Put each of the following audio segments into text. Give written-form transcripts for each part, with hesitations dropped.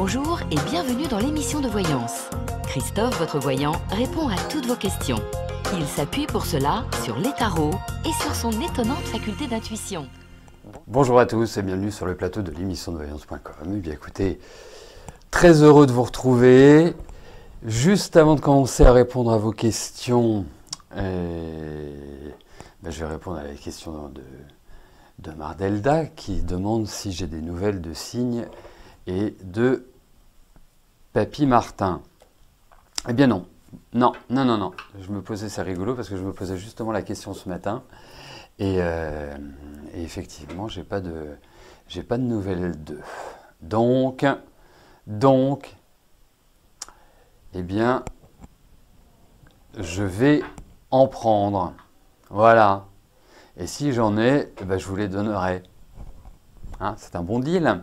Bonjour et bienvenue dans l'émission de voyance. Christophe, votre voyant, répond à toutes vos questions. Il s'appuie pour cela sur les tarots et sur son étonnante faculté d'intuition. Bonjour à tous et bienvenue sur le plateau de l'émission de voyance.com. Eh bien écoutez, très heureux de vous retrouver. Juste avant de commencer à répondre à vos questions, je vais répondre à la question de Mardelda qui demande si j'ai des nouvelles de Signe et de Papy Martin. Eh bien non. Non. Je me posais, c'est rigolo parce que je me posais justement la question ce matin et effectivement, j'ai pas de nouvelles d'eux. Donc, eh bien, je vais en prendre. Voilà. Et si j'en ai, je vous les donnerai. Hein, c'est un bon deal.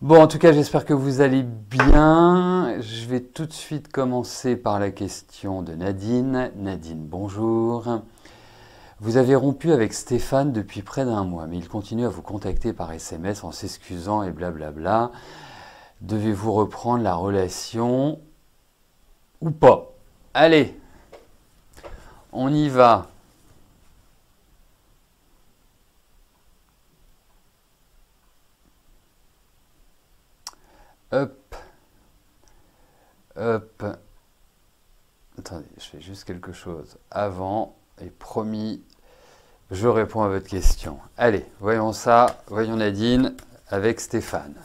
Bon, en tout cas, j'espère que vous allez bien. Je vais tout de suite commencer par la question de Nadine. Nadine, bonjour. Vous avez rompu avec Stéphane depuis près d'un mois, mais il continue à vous contacter par SMS en s'excusant et blablabla. Devez-vous reprendre la relation ou pas? Allez, on y va. Hop. Attendez, je fais juste quelque chose avant et promis, je réponds à votre question. Allez, voyons ça, voyons Nadine avec Stéphane.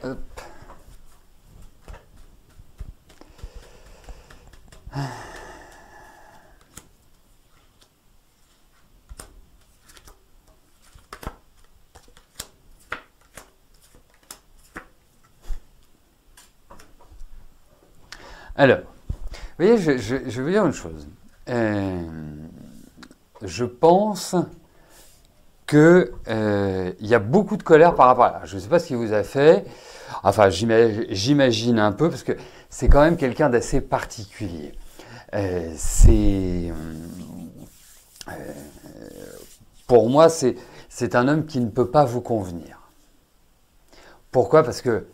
Hop. Alors, vous voyez, je vais vous dire une chose. Je pense qu'il y a beaucoup de colère par rapport à là. Je ne sais pas ce qu'il vous a fait. Enfin, j'imagine un peu, parce que c'est quand même quelqu'un d'assez particulier. Pour moi, c'est un homme qui ne peut pas vous convenir. Pourquoi? Parce que,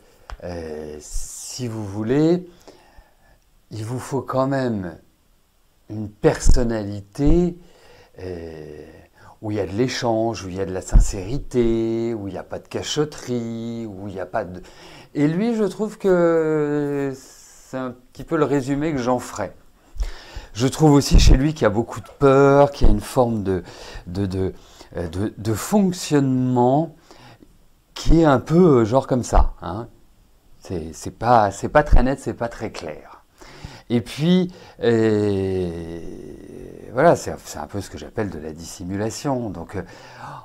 si vous voulez, il vous faut quand même une personnalité où il y a de l'échange, où il y a de la sincérité, où il n'y a pas de cachotterie, où il n'y a pas de... Et lui, je trouve que c'est un petit peu le résumé que j'en ferai. Je trouve aussi chez lui qu'il y a beaucoup de peur, qu'il y a une forme de fonctionnement qui est un peu genre comme ça. Hein. C'est pas très net, c'est pas très clair. Et puis, voilà, c'est un peu ce que j'appelle de la dissimulation. Donc,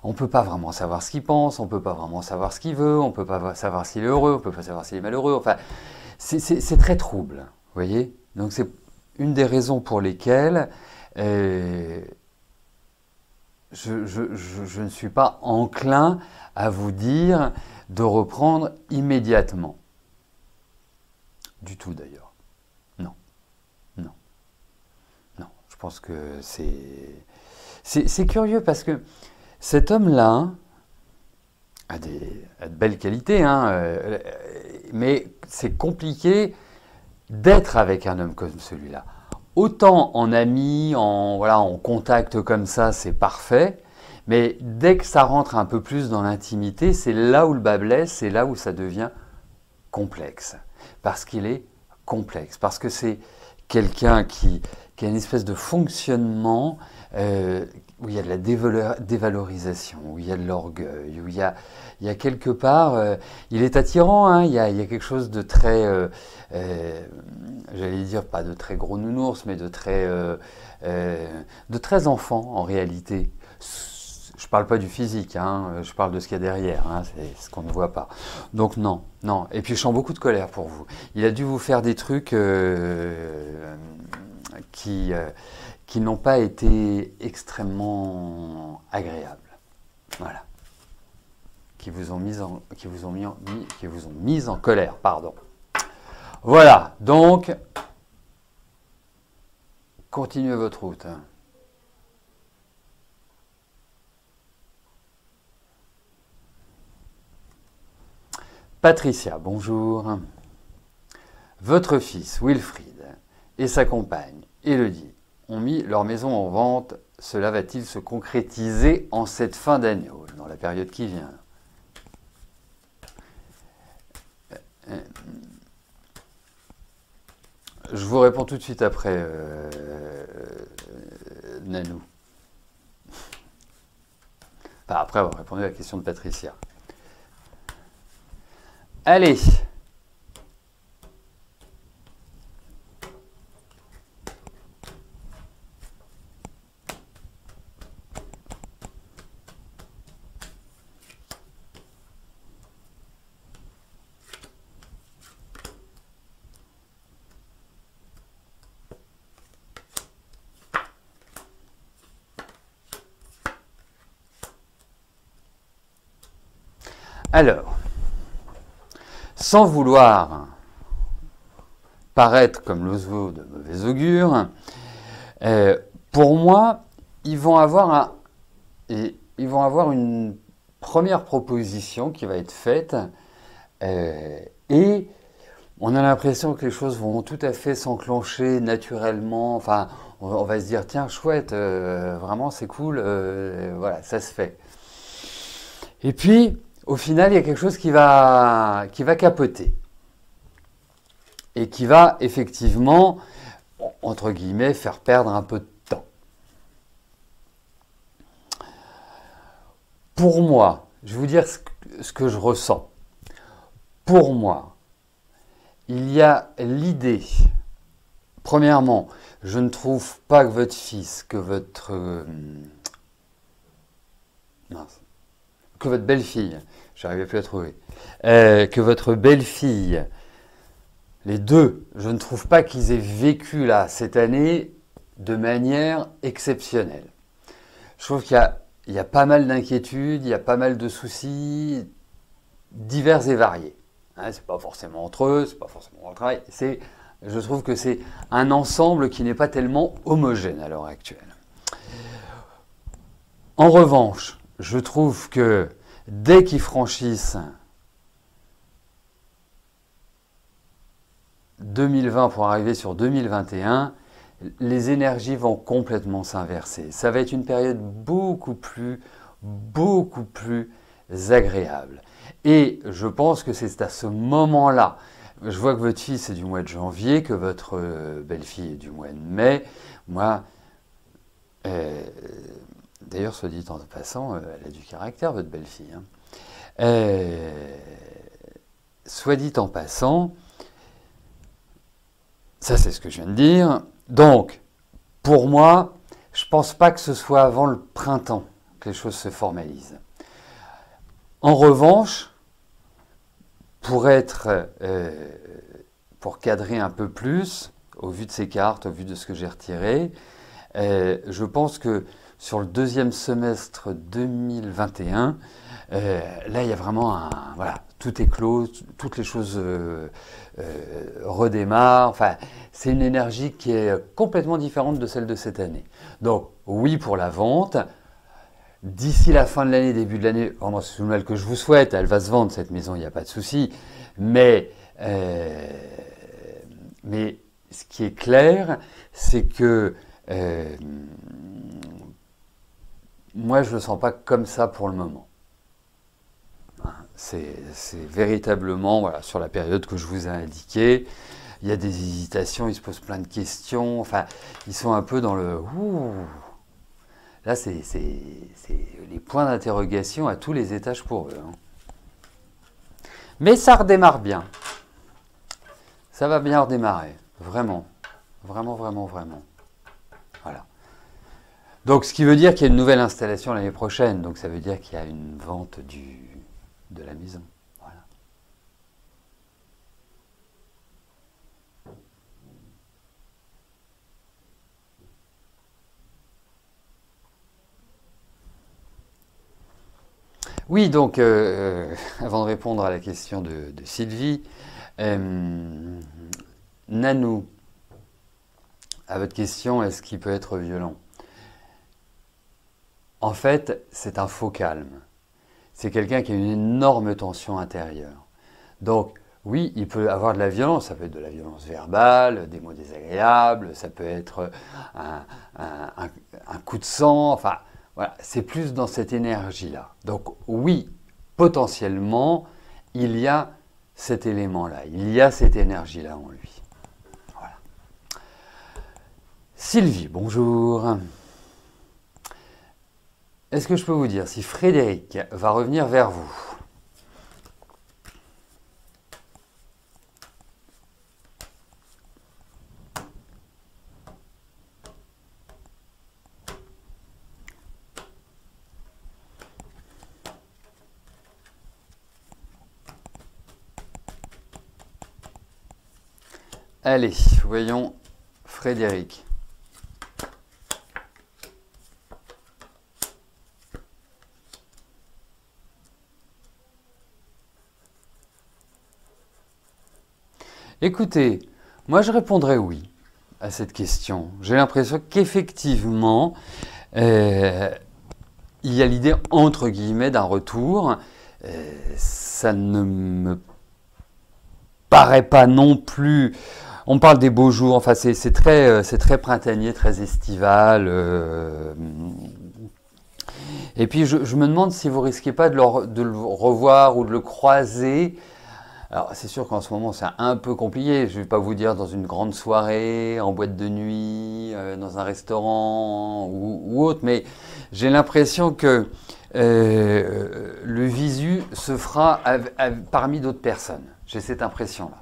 on ne peut pas vraiment savoir ce qu'il pense, on ne peut pas vraiment savoir ce qu'il veut, on ne peut pas savoir s'il est heureux, on ne peut pas savoir s'il est malheureux. Enfin, c'est très trouble, vous voyez. Donc, c'est une des raisons pour lesquelles je ne suis pas enclin à vous dire de reprendre immédiatement. Du tout, d'ailleurs. Je pense que c'est curieux parce que cet homme-là a de belles qualités, hein, mais c'est compliqué d'être avec un homme comme celui-là. Autant en ami, en contact comme ça, c'est parfait, mais dès que ça rentre un peu plus dans l'intimité, c'est là où le bât blesse, c'est là où ça devient complexe. Parce qu'il est complexe, parce que c'est quelqu'un qui a une espèce de fonctionnement où il y a de la dévalorisation, où il y a de l'orgueil, où il y a quelque part, il est attirant, hein, il y a quelque chose de très, j'allais dire pas de très gros nounours, mais de très enfant en réalité. Je ne parle pas du physique, hein, je parle de ce qu'il y a derrière, hein, c'est ce qu'on ne voit pas. Donc non. Et puis je sens beaucoup de colère pour vous. Il a dû vous faire des trucs qui n'ont pas été extrêmement agréables. Voilà. Qui vous ont mis en colère, pardon. Voilà, donc continuez votre route. Patricia, bonjour. Votre fils Wilfried et sa compagne Élodie ont mis leur maison en vente. Cela va-t-il se concrétiser en cette fin d'année, dans la période qui vient? Je vous réponds tout de suite après, Nanou. Enfin, après avoir répondu à la question de Patricia. Allez. Alors, sans vouloir paraître comme l'oiseau de mauvais augure, pour moi, ils vont avoir une première proposition qui va être faite et on a l'impression que les choses vont tout à fait s'enclencher naturellement. Enfin, on va se dire, tiens, chouette, vraiment c'est cool, voilà, ça se fait. Et puis, au final, il y a quelque chose qui va capoter et qui va effectivement, entre guillemets, faire perdre un peu de temps. Pour moi, je vais vous dire ce que je ressens. Pour moi, il y a l'idée, premièrement, je ne trouve pas que votre fils, que votre belle-fille, j'arrivais plus à trouver, que votre belle-fille, les deux, je ne trouve pas qu'ils aient vécu là, cette année, de manière exceptionnelle. Je trouve qu'il y a pas mal d'inquiétudes, il y a pas mal de soucis, divers et variés. Hein, c'est pas forcément entre eux, c'est pas forcément dans le travail, je trouve que c'est un ensemble qui n'est pas tellement homogène à l'heure actuelle. En revanche, je trouve que dès qu'ils franchissent 2020 pour arriver sur 2021, les énergies vont complètement s'inverser. Ça va être une période beaucoup plus agréable. Et je pense que c'est à ce moment-là, je vois que votre fils est du mois de janvier, que votre belle-fille est du mois de mai. Moi, d'ailleurs, soit dit en passant, elle a du caractère, votre belle-fille. Hein. Soit dit en passant, ça c'est ce que je viens de dire. Donc, pour moi, je ne pense pas que ce soit avant le printemps que les choses se formalisent. En revanche, pour cadrer un peu plus, au vu de ces cartes, au vu de ce que j'ai retiré, je pense que sur le deuxième semestre 2021, là, il y a vraiment voilà, tout est clos, toutes les choses redémarrent. Enfin, c'est une énergie qui est complètement différente de celle de cette année. Donc, oui pour la vente. D'ici la fin de l'année, début de l'année, moi, c'est tout le mal que je vous souhaite, elle va se vendre, cette maison, il n'y a pas de souci. Mais ce qui est clair, c'est que moi, je ne le sens pas comme ça pour le moment. C'est véritablement voilà, sur la période que je vous ai indiquée. Il y a des hésitations, ils se posent plein de questions. Enfin, ils sont un peu dans le ouh. Là, c'est les points d'interrogation à tous les étages pour eux. Hein. Mais ça redémarre bien. Ça va bien redémarrer. Vraiment. Vraiment, vraiment, vraiment. Voilà. Donc, ce qui veut dire qu'il y a une nouvelle installation l'année prochaine. Donc, ça veut dire qu'il y a une vente de la maison. Voilà. Oui, donc, avant de répondre à la question de Sylvie, Nanou, à votre question, est-ce qu'il peut être violent? En fait, c'est un faux calme. C'est quelqu'un qui a une énorme tension intérieure. Donc, oui, il peut avoir de la violence. Ça peut être de la violence verbale, des mots désagréables, ça peut être un coup de sang. Enfin, voilà, c'est plus dans cette énergie-là. Donc, oui, potentiellement, il y a cet élément-là, il y a cette énergie-là en lui. Voilà. Sylvie, bonjour. Est-ce que je peux vous dire si Frédéric va revenir vers vous? Allez, voyons Frédéric. Écoutez, moi je répondrais oui à cette question. J'ai l'impression qu'effectivement, il y a l'idée entre guillemets d'un retour. Ça ne me paraît pas non plus. On parle des beaux jours, enfin c'est très printanier, très estival. Et puis je me demande si vous risquez pas de le revoir ou de le croiser. Alors c'est sûr qu'en ce moment c'est un peu compliqué, je ne vais pas vous dire dans une grande soirée, en boîte de nuit, dans un restaurant ou autre, mais j'ai l'impression que le visu se fera parmi d'autres personnes. J'ai cette impression-là.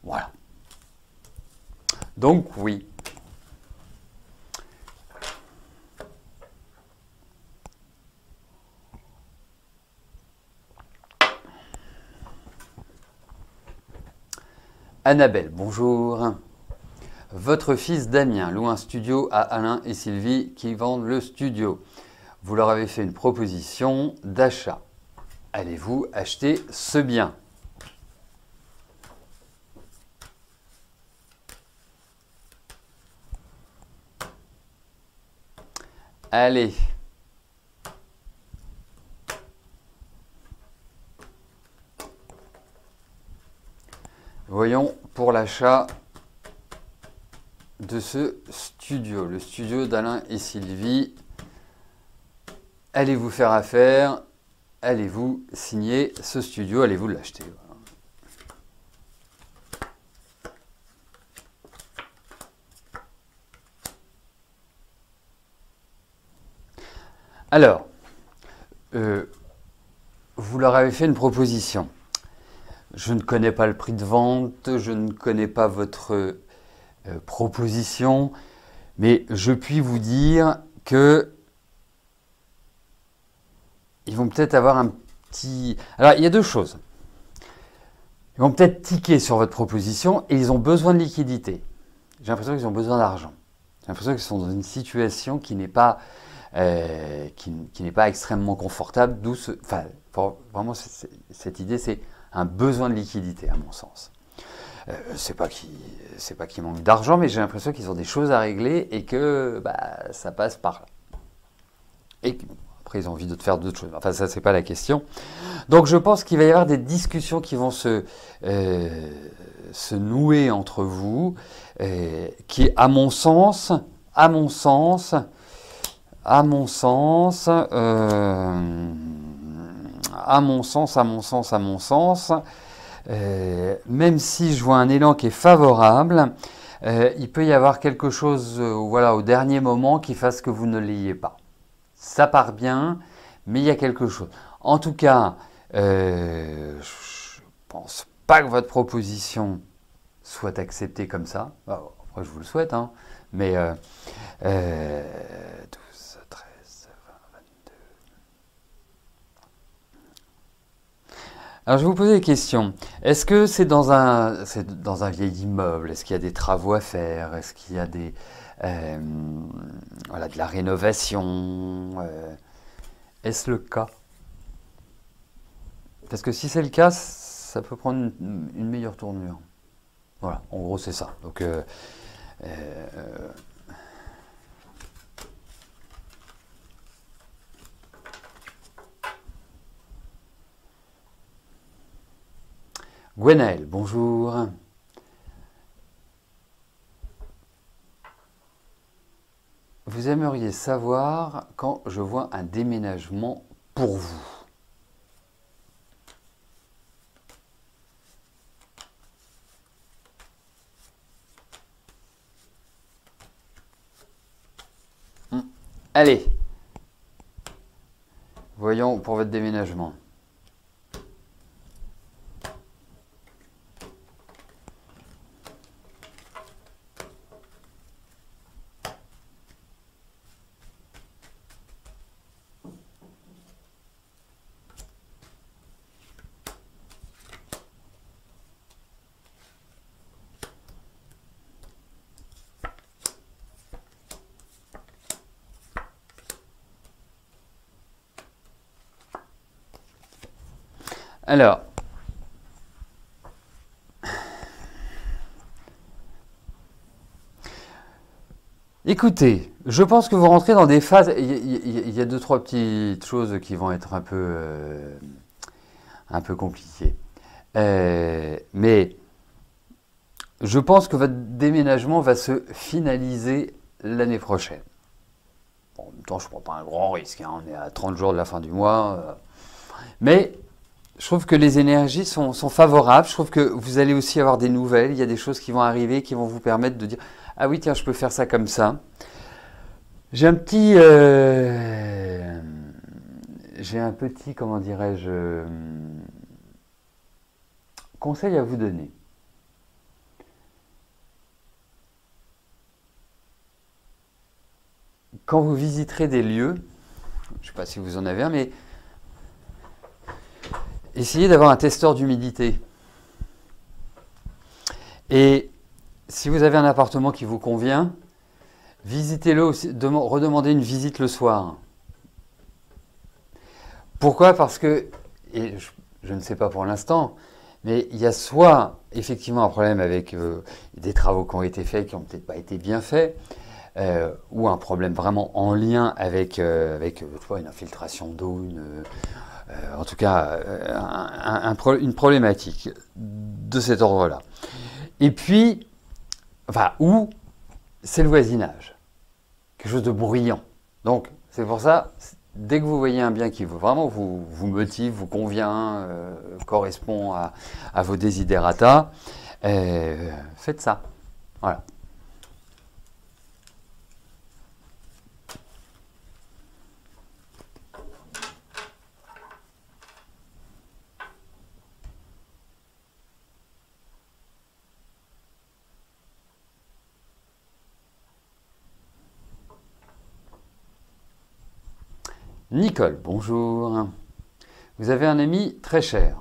Voilà. Donc oui. Annabelle, bonjour. Votre fils Damien loue un studio à Alain et Sylvie qui vendent le studio. Vous leur avez fait une proposition d'achat. Allez-vous acheter ce bien? Allez. Voyons pour l'achat de ce studio, le studio d'Alain et Sylvie. Allez-vous faire affaire? Allez-vous signer ce studio? Allez-vous l'acheter? Alors, vous leur avez fait une proposition. Je ne connais pas le prix de vente, je ne connais pas votre proposition, mais je puis vous dire que ils vont peut-être avoir un petit... Alors, il y a deux choses. Ils vont peut-être tiquer sur votre proposition et ils ont besoin de liquidité. J'ai l'impression qu'ils ont besoin d'argent. J'ai l'impression qu'ils sont dans une situation qui n'est pas, qui n'est pas extrêmement confortable. D'où enfin, vraiment, cette idée, c'est un besoin de liquidité, à mon sens. C'est pas qu'ils manquent d'argent, mais j'ai l'impression qu'ils ont des choses à régler et que ça passe par là. Et après, ils ont envie de faire d'autres choses. Enfin, ça, c'est pas la question. Donc, je pense qu'il va y avoir des discussions qui vont se nouer entre vous, qui, à mon sens, même si je vois un élan qui est favorable, il peut y avoir quelque chose voilà, au dernier moment qui fasse que vous ne l'ayez pas. Ça part bien, mais il y a quelque chose. En tout cas, je ne pense pas que votre proposition soit acceptée comme ça. Après, je vous le souhaite, hein, mais 12, 13, 20, 22... Alors, je vais vous poser des questions. Est-ce que c'est dans un vieil immeuble? Est-ce qu'il y a des travaux à faire? Est-ce qu'il y a voilà, de la rénovation? Est-ce le cas? Parce que si c'est le cas, ça peut prendre une meilleure tournure. Voilà, en gros, c'est ça. Donc, Gwenaël, bonjour. Vous aimeriez savoir quand je vois un déménagement pour vous. Allez, voyons pour votre déménagement. Alors, écoutez, je pense que vous rentrez dans des phases. Il y a deux, trois petites choses qui vont être un peu compliquées. Mais je pense que votre déménagement va se finaliser l'année prochaine. Bon, en même temps, je ne prends pas un grand risque, hein, on est à 30 jours de la fin du mois. Mais je trouve que les énergies sont favorables. Je trouve que vous allez aussi avoir des nouvelles. Il y a des choses qui vont arriver qui vont vous permettre de dire « Ah oui, tiens, je peux faire ça comme ça ». J'ai un petit, comment dirais-je, conseil à vous donner. Quand vous visiterez des lieux, je ne sais pas si vous en avez un, mais essayez d'avoir un testeur d'humidité. Et si vous avez un appartement qui vous convient, visitez-le aussi, redemandez une visite le soir. Pourquoi? Parce que, et je ne sais pas pour l'instant, mais il y a soit effectivement un problème avec des travaux qui ont été faits, qui n'ont peut-être pas été bien faits, ou un problème vraiment en lien avec une infiltration d'eau, en tout cas une problématique de cet ordre-là. Et puis, ou c'est le voisinage, quelque chose de bruyant. Donc, c'est pour ça, dès que vous voyez un bien qui vraiment vous motive, vous convient, correspond à vos desiderata, faites ça. Voilà. Nicole, bonjour. Vous avez un ami très cher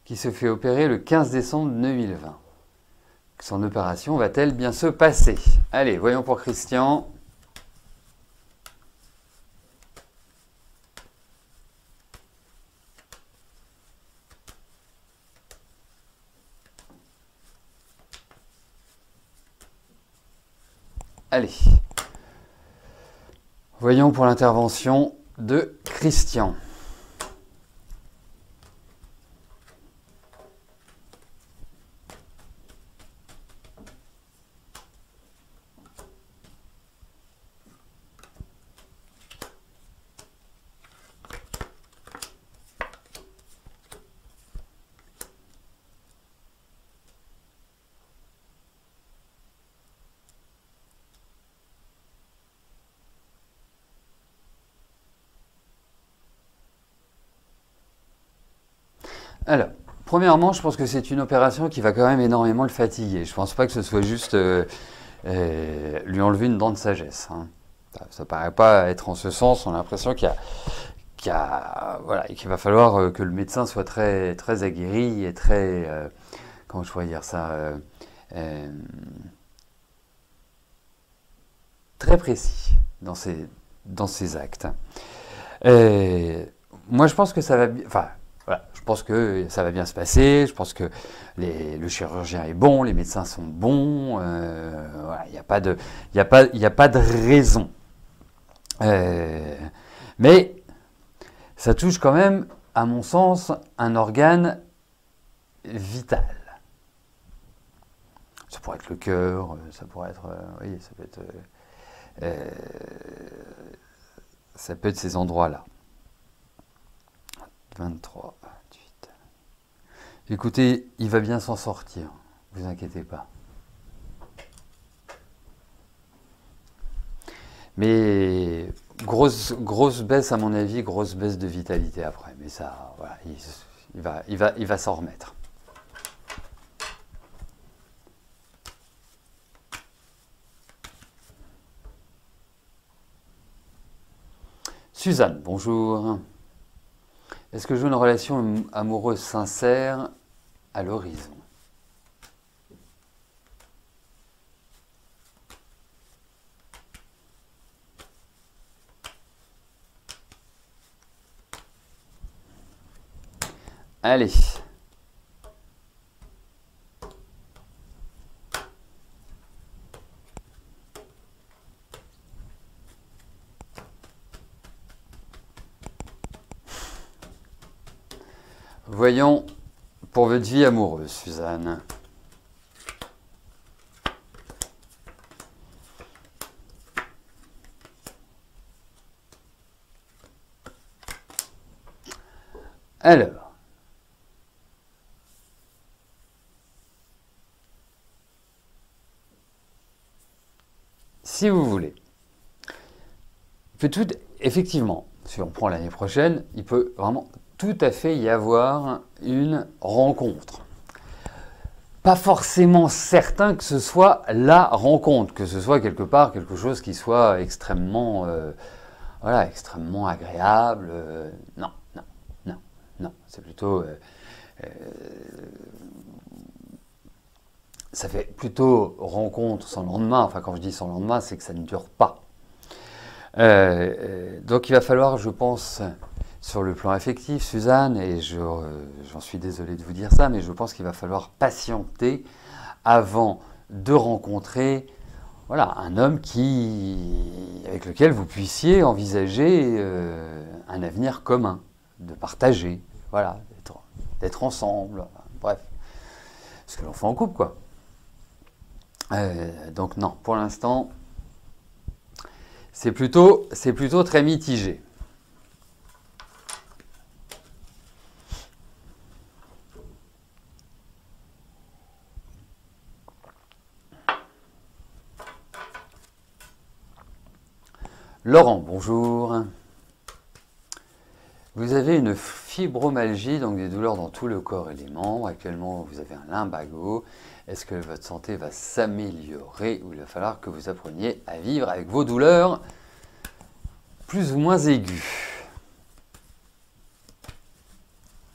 qui se fait opérer le 15 décembre 2020. Son opération va-t-elle bien se passer? Allez, voyons pour Christian. Allez. Voyons pour l'intervention de Christian. Alors, premièrement, je pense que c'est une opération qui va quand même énormément le fatiguer. Je ne pense pas que ce soit juste lui enlever une dent de sagesse. Hein. Ça ne paraît pas être en ce sens. On a l'impression qu'il va falloir que le médecin soit très, très aguerri et très, comment je pourrais dire ça, très précis dans ses actes. Moi, je pense que ça va bien. Enfin, voilà, je pense que ça va bien se passer. Je pense que le chirurgien est bon, les médecins sont bons. Voilà, il n'y a pas de raison. Mais ça touche quand même, à mon sens, un organe vital. Ça pourrait être le cœur, ça pourrait être, oui, ça peut être ces endroits-là. 23, 28. Écoutez, il va bien s'en sortir, vous inquiétez pas. Mais grosse baisse à mon avis, grosse baisse de vitalité après. Mais ça, voilà, il va s'en remettre. Suzanne, bonjour. Est-ce que je veux une relation amoureuse sincère à l'horizon? Allez. Voyons pour votre vie amoureuse, Suzanne. Alors, si vous voulez, effectivement, si on prend l'année prochaine, il peut vraiment tout à fait y avoir une rencontre. Pas forcément certain que ce soit la rencontre, que ce soit quelque part quelque chose qui soit extrêmement, voilà, extrêmement agréable. Non, non, non, non. C'est plutôt, ça fait plutôt rencontre sans lendemain. Enfin, quand je dis sans lendemain, c'est que ça ne dure pas. Donc, il va falloir, je pense, sur le plan affectif, Suzanne, et j'en suis désolé de vous dire ça, mais je pense qu'il va falloir patienter avant de rencontrer, voilà, un homme avec lequel vous puissiez envisager un avenir commun, de partager, voilà, d'être ensemble, bref, ce que l'on fait en couple, quoi. Donc non, pour l'instant, c'est plutôt très mitigé. Laurent, bonjour. Vous avez une fibromyalgie, donc des douleurs dans tout le corps et les membres. Actuellement, vous avez un lumbago. Est-ce que votre santé va s'améliorer ou il va falloir que vous appreniez à vivre avec vos douleurs plus ou moins aiguës?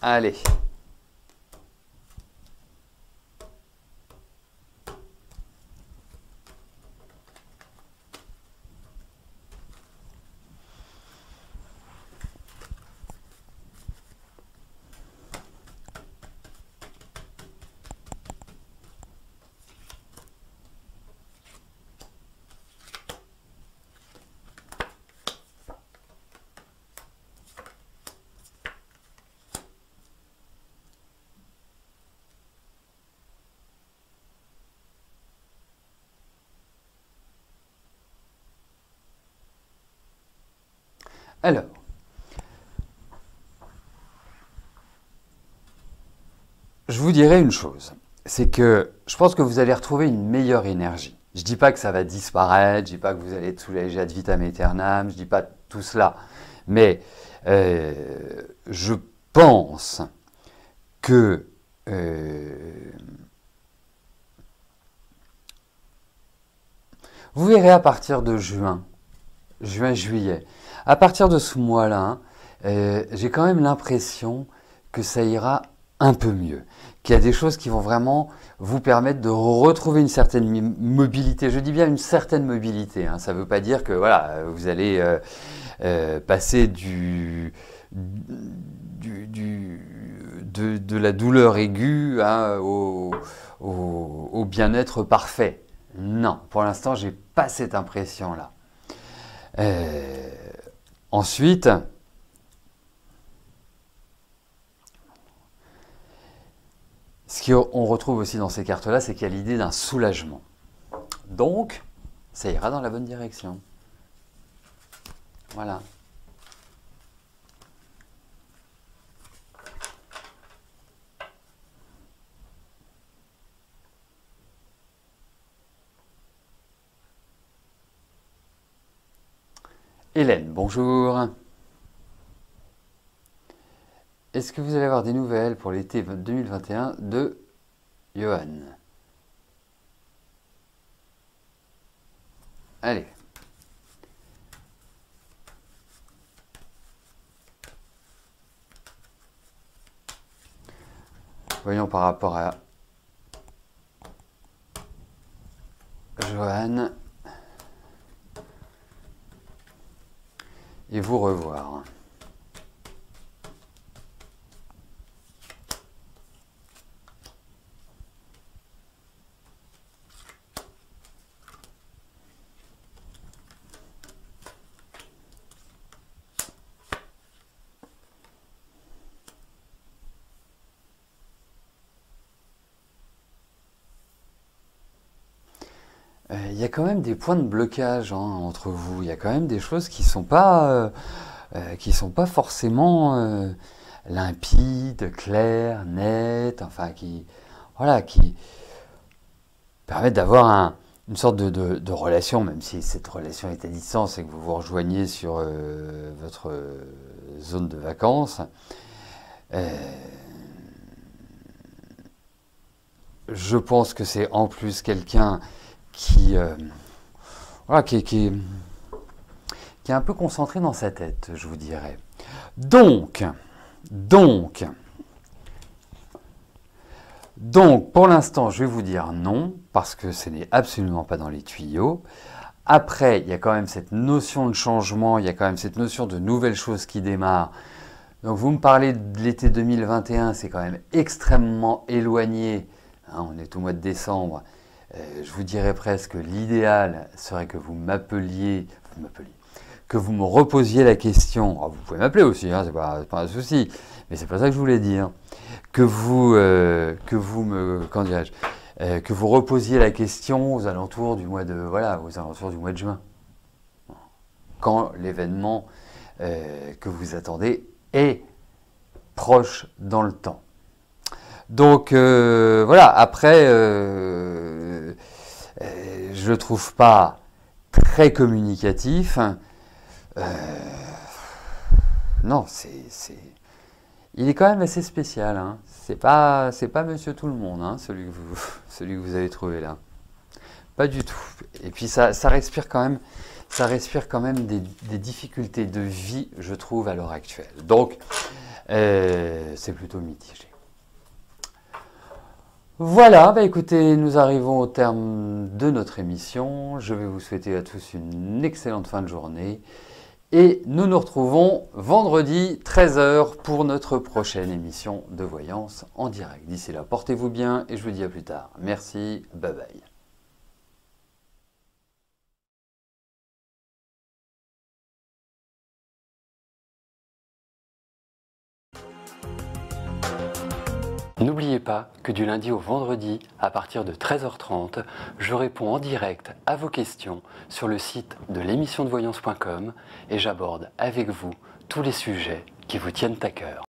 Allez. Alors, je vous dirais une chose, c'est que je pense que vous allez retrouver une meilleure énergie. Je ne dis pas que ça va disparaître, je ne dis pas que vous allez être soulagé ad vitam aeternam, je ne dis pas tout cela, mais je pense que vous verrez à partir de juin, juillet, à partir de ce mois-là, j'ai quand même l'impression que ça ira un peu mieux, qu'il y a des choses qui vont vraiment vous permettre de retrouver une certaine mobilité. Je dis bien une certaine mobilité, hein. Ça ne veut pas dire que voilà, vous allez passer de la douleur aiguë hein, au bien-être parfait. Non, pour l'instant, j'ai pas cette impression-là. Ce qu'on retrouve aussi dans ces cartes-là, c'est qu'il y a l'idée d'un soulagement. Donc, ça ira dans la bonne direction. Voilà. Hélène, bonjour. Est-ce que vous allez avoir des nouvelles pour l'été 2021 de Johan? Allez. Voyons par rapport à Johan. Et vous revoir. Il y a quand même des points de blocage entre vous. Il y a quand même des choses qui sont pas forcément limpides, claires, nettes, enfin qui permettent d'avoir une sorte de relation, même si cette relation est à distance et que vous vous rejoignez sur votre zone de vacances. Je pense que c'est en plus quelqu'un qui est un peu concentré dans sa tête, je vous dirais. Donc, pour l'instant, je vais vous dire non, parce que ce n'est absolument pas dans les tuyaux. Après, il y a quand même cette notion de changement, il y a quand même cette notion de nouvelles choses qui démarrent. Donc, vous me parlez de l'été 2021, c'est quand même extrêmement éloigné. On est au mois de décembre. Je vous dirais presque l'idéal serait que vous m'appeliez, que vous me reposiez la question. Alors, vous pouvez m'appeler aussi, c'est pas un souci, mais c'est pas ça que je voulais dire. Que vous reposiez la question aux alentours du mois de juin, quand l'événement que vous attendez est proche dans le temps. Donc voilà, après, je le trouve pas très communicatif. Non, il est quand même assez spécial. C'est pas Monsieur Tout le Monde, celui que vous avez trouvé là. Pas du tout. Et puis ça respire quand même des difficultés de vie, je trouve, à l'heure actuelle. Donc c'est plutôt mitigé. Voilà, écoutez, nous arrivons au terme de notre émission. Je vais vous souhaiter à tous une excellente fin de journée. Et nous nous retrouvons vendredi 13 h pour notre prochaine émission de voyance en direct. D'ici là, portez-vous bien et je vous dis à plus tard. Merci, bye bye. N'oubliez pas que du lundi au vendredi, à partir de 13h30, je réponds en direct à vos questions sur le site de l'émissiondevoyance.com et j'aborde avec vous tous les sujets qui vous tiennent à cœur.